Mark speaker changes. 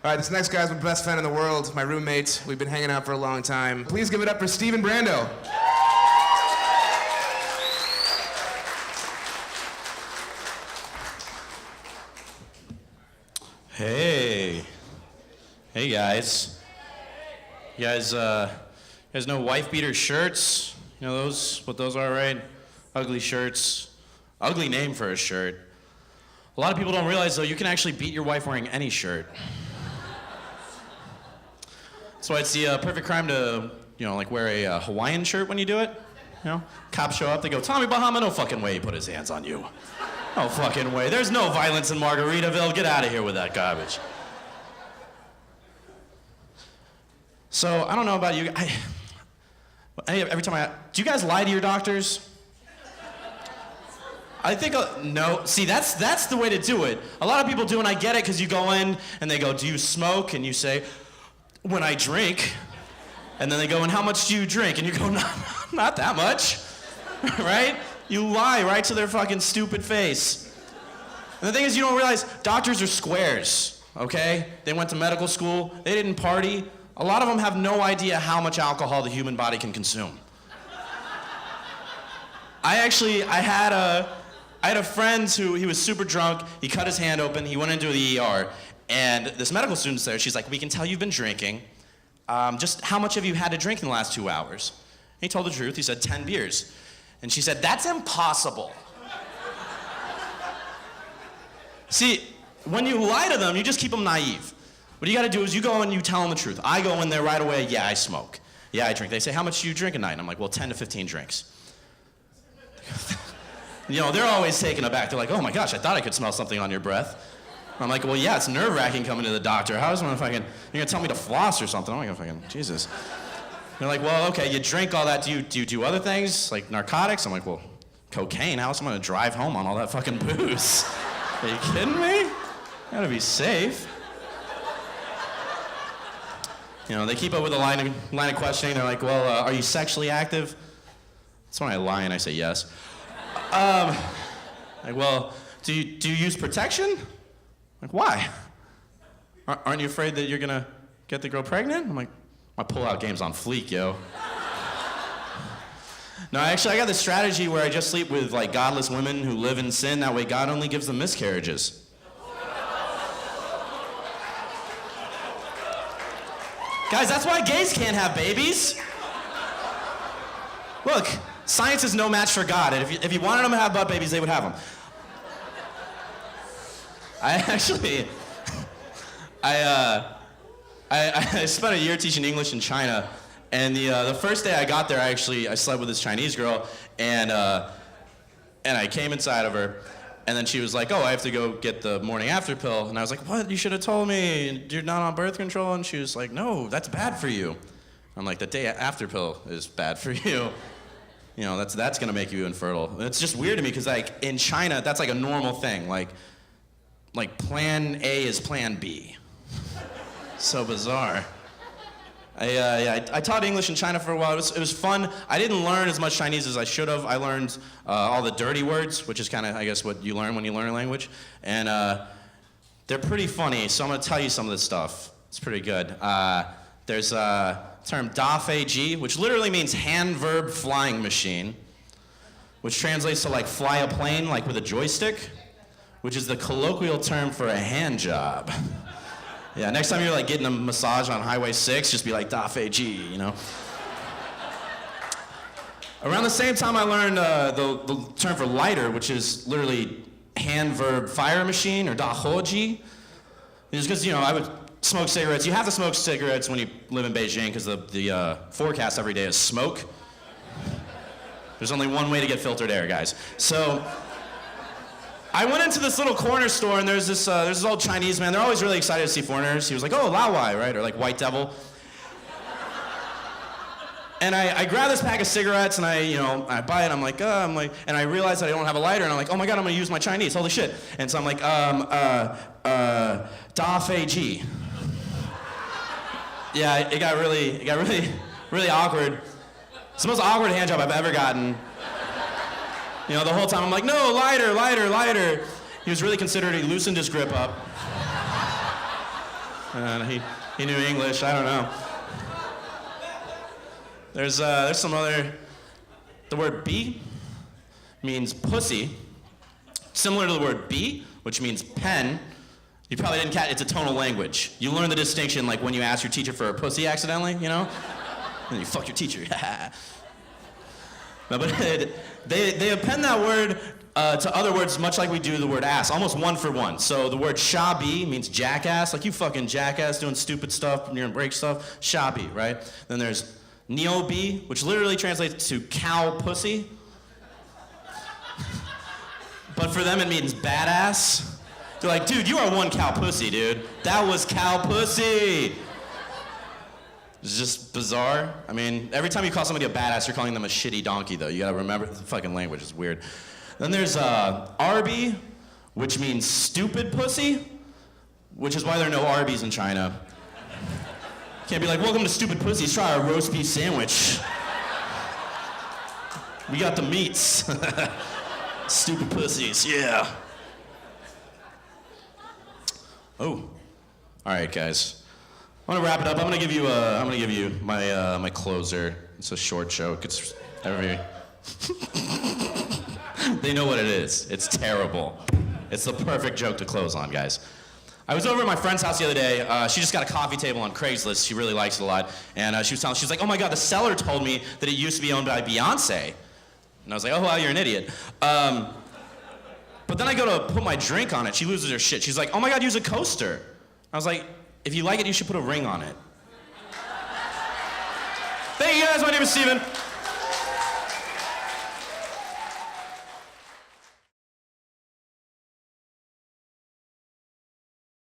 Speaker 1: All right, this next guy's my best friend in the world, my roommate. We've been hanging out for a long time. Please give it up for Stephen Brandau.
Speaker 2: Hey. Hey, guys. You guys know wife beater shirts? You know what those are, right? Ugly shirts. Ugly name for a shirt. A lot of people don't realize, though, you can actually beat your wife wearing any shirt. That's why it's the perfect crime to, like wear a Hawaiian shirt when you do it. Cops show up, they go, Tommy Bahama, no fucking way he put his hands on you. No fucking way. There's no violence in Margaritaville. Get out of here with that garbage. So, I don't know about you. Every time do you guys lie to your doctors? I think, no. See, that's the way to do it. A lot of people do, and I get it, because you go in, and they go, do you smoke? And you say, when I drink. And then they go, and how much do you drink? And you go, not that much, right? You lie right to their fucking stupid face. And the thing is, you don't realize doctors are squares, okay? They went to medical school, they didn't party. A lot of them have no idea how much alcohol the human body can consume. I had a friend who, he was super drunk, he cut his hand open, he went into the ER, and this medical student's there, she's like, we can tell you've been drinking. Just how much have you had to drink in the last 2 hours? He told the truth, he said 10 beers. And she said, that's impossible. See, when you lie to them, you just keep them naive. What you gotta do is you go and you tell them the truth. I go in there right away, yeah, I smoke. Yeah, I drink. They say, how much do you drink a night? And I'm like, well, 10 to 15 drinks. They're always taken aback. They're like, oh my gosh, I thought I could smell something on your breath. I'm like, well, yeah, it's nerve-wracking coming to the doctor. How is one you're gonna tell me to floss or something? I'm like, Jesus. They're like, well, okay, you drink all that. Do you do other things, like narcotics? I'm like, well, cocaine. How else am I gonna drive home on all that fucking booze? Are you kidding me? Gotta be safe. They keep up with a line of questioning. They're like, well, are you sexually active? That's when I lie and I say yes. Like, well, do you use protection? Like, why? Aren't you afraid that you're gonna get the girl pregnant? I'm like, my pull-out game's on fleek, yo. No, actually, I got this strategy where I just sleep with, like, godless women who live in sin. That way, God only gives them miscarriages. Guys, that's why gays can't have babies. Look, science is no match for God. And if you wanted them to have butt babies, they would have them. I spent a year teaching English in China, and the first day I got there, I slept with this Chinese girl, and I came inside of her, and then she was like, oh, I have to go get the morning after pill, and I was like, what? You should have told me you're not on birth control, and she was like, no, that's bad for you. I'm like, the day after pill is bad for you. That's gonna make you infertile. And it's just weird to me, because like in China, that's like a normal thing. Like plan A is plan B. So bizarre. I taught English in China for a while. It was fun. I didn't learn as much Chinese as I should have. I learned all the dirty words, which is kind of, I guess, what you learn when you learn a language. And they're pretty funny, so I'm going to tell you some of this stuff. It's pretty good. There's a term da fei ji, which literally means hand verb flying machine, which translates to like fly a plane like with a joystick, which is the colloquial term for a hand job. Yeah, next time you're like getting a massage on Highway 6, just be like, da fei ji, Around the same time I learned the term for lighter, which is literally hand verb fire machine, or da hoji. Just because, I would smoke cigarettes. You have to smoke cigarettes when you live in Beijing, because the forecast every day is smoke. There's only one way to get filtered air, guys. So I went into this little corner store, and there's this old Chinese man. They're always really excited to see foreigners. He was like, oh, Lao Wai, right? Or like White Devil. And I grab this pack of cigarettes, and I buy it, I'm like, and I realize that I don't have a lighter, and I'm like, oh my God, I'm gonna use my Chinese, holy shit. And so I'm like, da fei ji. Yeah, it got really awkward. It's the most awkward hand job I've ever gotten. The whole time I'm like, no, lighter. He was really considerate. He loosened his grip up. He knew English, I don't know. There's some other, the word bee means pussy, similar to the word bee, which means pen. You probably didn't catch, it's a tonal language. You learn the distinction like when you ask your teacher for a pussy accidentally, you know? And you fuck your teacher. No, but they append that word to other words much like we do the word ass, almost one for one. So the word shabby means jackass, like you fucking jackass doing stupid stuff, near and break stuff, shabby, right? Then there's neobi, which literally translates to cow pussy. But for them it means badass. They're like, dude, you are one cow pussy, dude. That was cow pussy. It's just bizarre. I mean, every time you call somebody a badass, you're calling them a shitty donkey, though. You gotta remember, the fucking language is weird. Then there's Arby, which means stupid pussy, which is why there are no Arby's in China. Can't be like, welcome to Stupid Pussies, try our roast beef sandwich. We got the meats. Stupid pussies, yeah. Oh, all right, guys. I'm gonna wrap it up. I'm gonna give you my my closer. It's a short joke. It's they know what it is. It's terrible. It's the perfect joke to close on, guys. I was over at my friend's house the other day. She just got a coffee table on Craigslist. She really likes it a lot. And she was like, oh my God, the seller told me that it used to be owned by Beyonce. And I was like, oh, wow, you're an idiot. But then I go to put my drink on it. She loses her shit. She's like, oh my God, use a coaster. I was like, if you like it, you should put a ring on it. Thank you guys, my name is Steven.